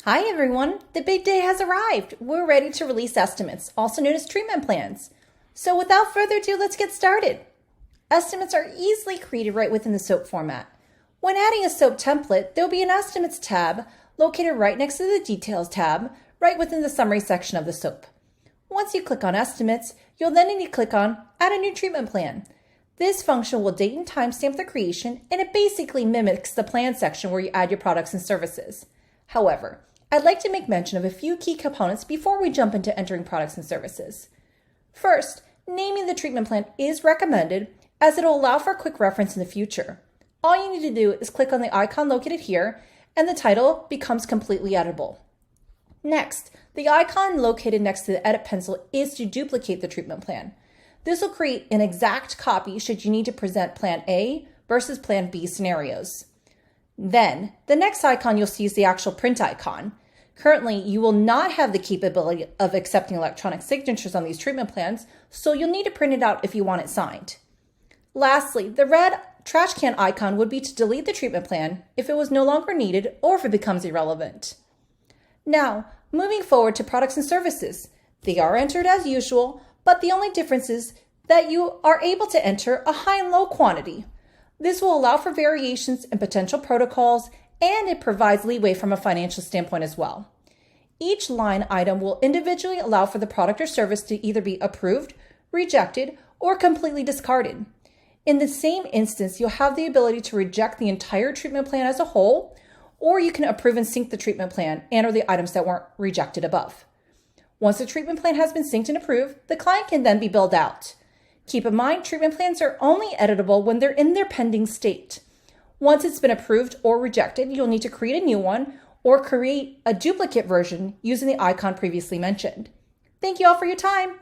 Hi everyone, the big day has arrived. We're ready to release estimates, also known as treatment plans. So without further ado, let's get started. Estimates are easily created right within the SOAP format. When adding a SOAP template, there will be an Estimates tab located right next to the Details tab, right within the Summary section of the SOAP. Once you click on Estimates, you'll then need to click on Add a new treatment plan. This function will date and timestamp the creation, and it basically mimics the plan section where you add your products and services. However, I'd like to make mention of a few key components before we jump into entering products and services. First, naming the treatment plan is recommended as it will allow for a quick reference in the future. All you need to do is click on the icon located here and the title becomes completely editable. Next, the icon located next to the edit pencil is to duplicate the treatment plan. This will create an exact copy should you need to present plan A versus plan B scenarios. Then, the next icon you'll see is the actual print icon. Currently, you will not have the capability of accepting electronic signatures on these treatment plans, so you'll need to print it out if you want it signed. Lastly, the red trash can icon would be to delete the treatment plan if it was no longer needed or if it becomes irrelevant. Now, moving forward to products and services. They are entered as usual, but the only difference is that you are able to enter a high and low quantity. This will allow for variations in potential protocols, and it provides leeway from a financial standpoint as well. Each line item will individually allow for the product or service to either be approved, rejected, or completely discarded. In the same instance, you'll have the ability to reject the entire treatment plan as a whole, or you can approve and sync the treatment plan and or the items that weren't rejected above. Once the treatment plan has been synced and approved, the client can then be billed out. Keep in mind, treatment plans are only editable when they're in their pending state. Once it's been approved or rejected, you'll need to create a new one or create a duplicate version using the icon previously mentioned. Thank you all for your time.